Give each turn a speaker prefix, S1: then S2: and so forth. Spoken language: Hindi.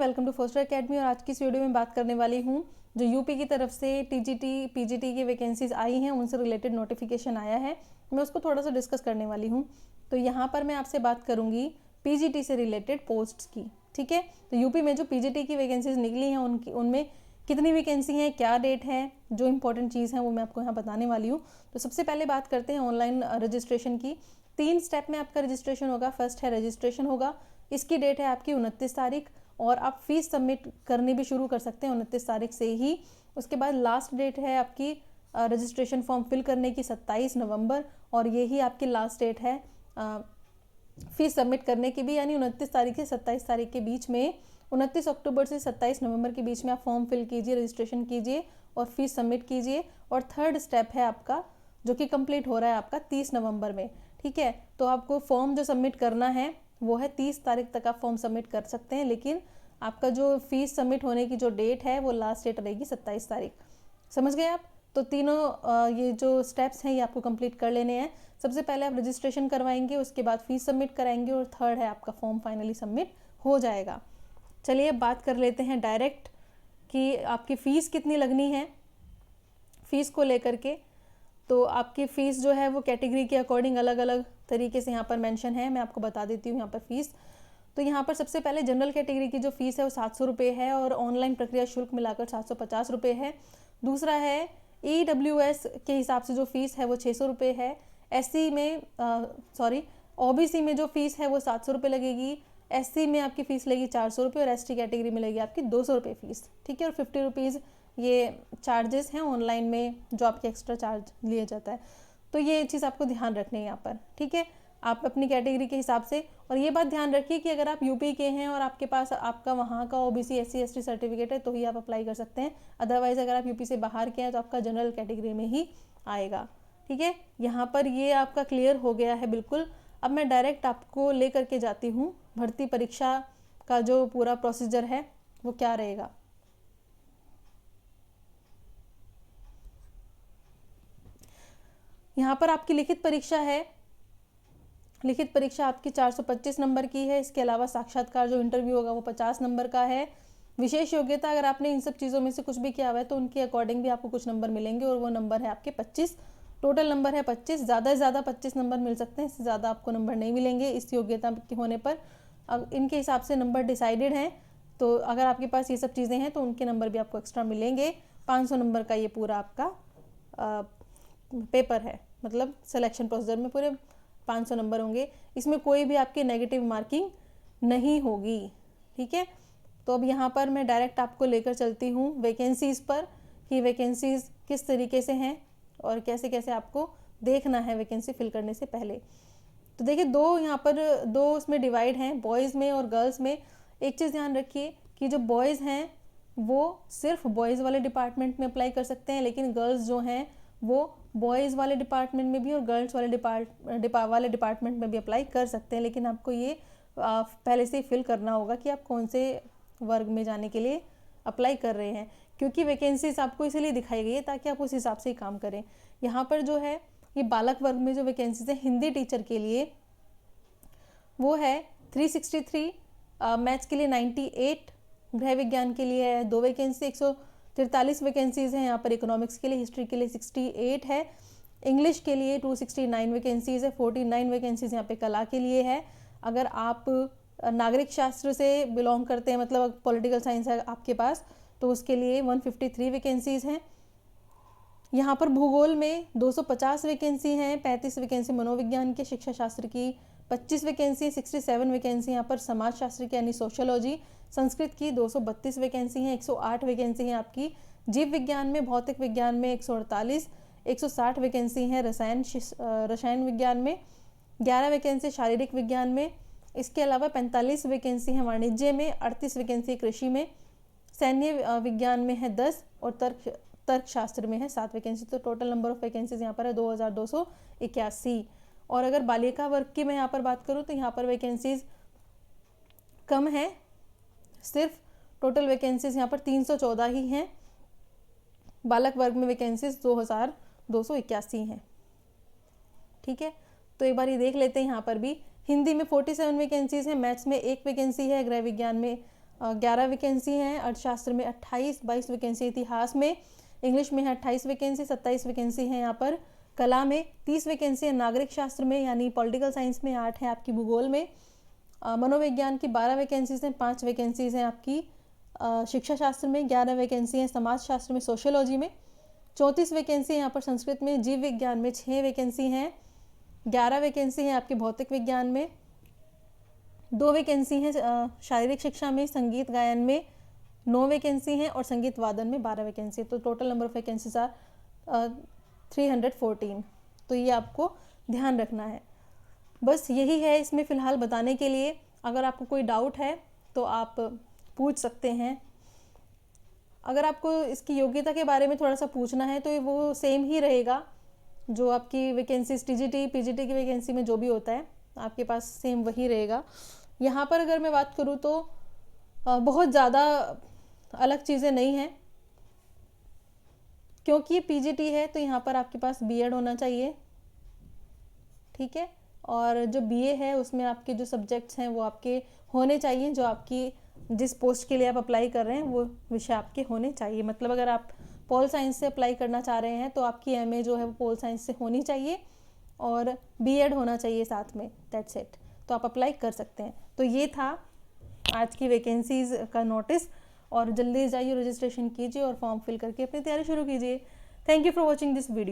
S1: Welcome to poster academy. और आज की इस वीडियो में बात करने वाली हूँ जो यूपी की तरफ से टीजीटी पीजीटी की वैकेंसीज आई हैं, उनसे रिलेटेड नोटिफिकेशन आया है, मैं उसको थोड़ा सा डिस्कस करने वाली हूँ। तो यहाँ पर मैं आपसे बात करूँगी पीजीटी से रिलेटेड पोस्ट्स की। ठीक है, तो यूपी में जो पीजीटी की वैकेंसीज निकली हैं उनमें कितनी वैकेंसी हैं, क्या डेट है, जो इंपॉर्टेंट चीज़ है वो मैं आपको यहाँ बताने वाली हूँ। तो सबसे पहले बात करते हैं ऑनलाइन रजिस्ट्रेशन की। 3 स्टेप में आपका रजिस्ट्रेशन होगा। फर्स्ट है रजिस्ट्रेशन होगा, इसकी डेट है आपकी 29 तारीख, और आप फीस सबमिट करनी भी शुरू कर सकते हैं 29 तारीख से ही। उसके बाद लास्ट डेट है आपकी रजिस्ट्रेशन फॉर्म फिल करने की 27 नवंबर, और यही आपकी लास्ट डेट है फीस सबमिट करने की भी, यानी 29 तारीख से 27 तारीख के बीच में, 29 अक्टूबर से 27 नवंबर के बीच में आप फॉर्म फिल कीजिए, रजिस्ट्रेशन कीजिए और फीस सबमिट कीजिए। और थर्ड स्टेप है आपका जो कि कंप्लीट हो रहा है आपका 30 नवंबर में। ठीक है, तो आपको फॉर्म जो सबमिट करना है वो है 30 तारीख तक आप फॉर्म सबमिट कर सकते हैं, लेकिन आपका जो फीस सबमिट होने की जो डेट है वो लास्ट डेट रहेगी 27 तारीख। समझ गए आप? तो तीनों ये जो स्टेप्स हैं ये आपको कंप्लीट कर लेने हैं। सबसे पहले आप रजिस्ट्रेशन करवाएंगे, उसके बाद फीस सबमिट कराएंगे, और थर्ड है आपका फॉर्म फाइनली सबमिट हो जाएगा। चलिए अब बात कर लेते हैं डायरेक्ट कि आपकी फ़ीस कितनी लगनी है। फ़ीस को लेकर के तो आपकी फ़ीस जो है वो कैटेगरी के अकॉर्डिंग अलग अलग तरीके से यहाँ पर मेंशन है, मैं आपको बता देती हूँ यहाँ पर फ़ीस। तो यहाँ पर सबसे पहले जनरल कैटेगरी की जो फ़ीस है वो 700 रुपये है, और ऑनलाइन प्रक्रिया शुल्क मिलाकर 750 रुपये है। दूसरा है EWS के हिसाब से जो फ़ीस है वो 600 रुपये है। SC में OBC में जो फ़ीस है वो 700 रुपये लगेगी। SC में आपकी फ़ीस लगेगी 400 रुपये, और ST कैटेगरी में लगेगी आपकी 200 रुपये फ़ीस। ठीक है, और 50 रुपीज़ ये चार्जेस हैं ऑनलाइन में जो आपके एक्स्ट्रा चार्ज लिया जाता है। तो ये चीज़ आपको ध्यान रखनी है यहाँ पर। ठीक है, आप अपनी कैटेगरी के हिसाब से। और ये बात ध्यान रखिए कि अगर आप यूपी के हैं और आपके पास आपका वहाँ का OBC SC ST सर्टिफिकेट है तो ही आप अप्लाई कर सकते हैं, अदरवाइज़ अगर आप यूपी से बाहर के हैं तो आपका जनरल कैटेगरी में ही आएगा। ठीक है, यहाँ पर ये आपका क्लियर हो गया है बिल्कुल। अब मैं डायरेक्ट आपको ले करके जाती हूँ भर्ती परीक्षा का जो पूरा प्रोसीजर है वो क्या रहेगा। यहाँ पर आपकी लिखित परीक्षा है। लिखित परीक्षा आपकी 425 नंबर की है। इसके अलावा साक्षात्कार जो इंटरव्यू होगा वो 50 नंबर का है। विशेष योग्यता, अगर आपने इन सब चीज़ों में से कुछ भी किया हुआ है तो उनके अकॉर्डिंग भी आपको कुछ नंबर मिलेंगे, और वो नंबर है आपके 25। टोटल नंबर है 25, ज़्यादा से ज़्यादा 25 नंबर मिल सकते हैं, इससे ज़्यादा आपको नंबर नहीं मिलेंगे इस योग्यता के होने पर। अब इनके हिसाब से नंबर डिसाइडेड हैं, तो अगर आपके पास ये सब चीज़ें हैं तो उनके नंबर भी आपको एक्स्ट्रा मिलेंगे। 500 नंबर का ये पूरा आपका पेपर है, मतलब सिलेक्शन प्रोसीजर में पूरे 500 नंबर होंगे। इसमें कोई भी आपकी नेगेटिव मार्किंग नहीं होगी। ठीक है, तो अब यहाँ पर मैं डायरेक्ट आपको लेकर चलती हूँ वैकेंसीज़ पर कि वैकेंसीज़ किस तरीके से हैं और कैसे कैसे आपको देखना है वैकेंसी फिल करने से पहले। तो देखिए यहाँ पर दो उसमें डिवाइड हैं, बॉयज़ में और गर्ल्स में। एक चीज़ ध्यान रखिए कि जो बॉयज़ हैं वो सिर्फ बॉयज़ वाले डिपार्टमेंट में अप्लाई कर सकते हैं, लेकिन गर्ल्स जो हैं वो बॉयज़ वाले डिपार्टमेंट में भी और गर्ल्स वाले डिपार्टमेंट में भी अप्लाई कर सकते हैं। लेकिन आपको ये पहले से ही फिल करना होगा कि आप कौन से वर्ग में जाने के लिए अप्लाई कर रहे हैं, क्योंकि वैकेंसीज आपको इसीलिए दिखाई गई है ताकि आप उस हिसाब से ही काम करें। यहाँ पर जो है ये बालक वर्ग में जो वैकेंसीज है हिंदी टीचर के लिए वो है 363, मैथ्स के लिए 98, गृह विज्ञान के लिए है 2 वैकेंसी, 143 वैकेंसीज़ हैं यहाँ पर। इकोनॉमिक्स के लिए, हिस्ट्री के लिए 68 है, इंग्लिश के लिए 269 वैकेंसीज़ है, 49 वैकेंसीज़ यहाँ पे कला के लिए है। अगर आप नागरिक शास्त्र से बिलोंग करते हैं, मतलब पॉलिटिकल साइंस है आपके पास, तो उसके लिए 153 वैकेंसीज़ हैं। यहाँ पर भूगोल में 250 वैकेंसी हैं, 35 वैकेंसी मनोविज्ञान के, शिक्षा शास्त्र की 25 वैकेंसी, 67 वैकेंसी यहाँ पर समाज शास्त्र की यानी सोशोलॉजी, संस्कृत की 232 वैकेंसी हैं, 108 वैकेंसी हैं आपकी जीव विज्ञान में, भौतिक विज्ञान में 148, 160 वैकेंसी हैं रसायन विज्ञान में, 11 वैकेंसी शारीरिक विज्ञान में। इसके अलावा 45 वैकेंसी हैं वाणिज्य में, 38 वैकेंसी कृषि में, सैन्य विज्ञान में है 10, और तर्कशास्त्र में है 7 वैकेंसी। तो टोटल नंबर ऑफ वैकेंसीज यहाँ पर है 2281। और अगर बालिका वर्ग की मैं यहाँ पर बात करूँ तो यहाँ पर वैकेंसीज कम है, सिर्फ टोटल वैकेंसीज यहाँ पर 314 ही हैं। बालक वर्ग में वैकेंसीज 2281 हैं। ठीक है, तो एक बार ये देख लेते हैं। यहाँ पर भी हिंदी में 47 वैकेंसीज हैं, मैथ्स में 1 वैकेंसी है, गृह विज्ञान में 11 वैकेंसी हैं, अर्थशास्त्र में 28, 22 वैकेंसी इतिहास में, इंग्लिश में है 28 वैकेंसी, 27 वैकेंसी है यहाँ पर, कला में 30 वैकेंसी है, नागरिक शास्त्र में यानी पॉलिटिकल साइंस में 8 है आपकी, भूगोल में मनोविज्ञान की 12 वैकेंसीज हैं, 5 वैकेंसीज हैं आपकी शिक्षा शास्त्र में, 11 वैकेंसी हैं समाज शास्त्र में, सोशियोलॉजी में 34 वैकेंसी है यहाँ पर, संस्कृत में, जीव विज्ञान में 6 वैकेंसी हैं, 11 वैकेंसी हैं आपके भौतिक विज्ञान में, 2 वैकेंसी हैं शारीरिक शिक्षा में, संगीत गायन में 9 वैकेंसी हैं और संगीत वादन में 12 वैकेंसी। तो total number of vacancies are 314। तो ये आपको ध्यान रखना है। बस यही है इसमें फ़िलहाल बताने के लिए। अगर आपको कोई डाउट है तो आप पूछ सकते हैं। अगर आपको इसकी योग्यता के बारे में थोड़ा सा पूछना है तो वो सेम ही रहेगा जो आपकी वैकेंसीज टीजीटी पीजीटी की वैकेंसी में जो भी होता है आपके पास सेम वही रहेगा। यहाँ पर अगर मैं बात करूँ तो बहुत ज़्यादा अलग चीज़ें नहीं हैं, क्योंकि पीजीटी है तो यहाँ पर आपके पास बीएड होना चाहिए, ठीक है। और जो बीए है उसमें आपके जो सब्जेक्ट्स हैं वो आपके होने चाहिए, जो आपकी जिस पोस्ट के लिए आप अप्लाई कर रहे हैं वो विषय आपके होने चाहिए। मतलब अगर आप पोल साइंस से अप्लाई करना चाह रहे हैं तो आपकी एमए जो है वो पोल साइंस से होनी चाहिए और बीएड होना चाहिए साथ में, दैट्स इट। तो आप अप्लाई कर सकते हैं। तो ये था आज की वैकेंसीज़ का नोटिस, और जल्दी जाइए रजिस्ट्रेशन कीजिए और फॉर्म फिल करके अपनी तैयारी शुरू कीजिए। Thank you for watching this video.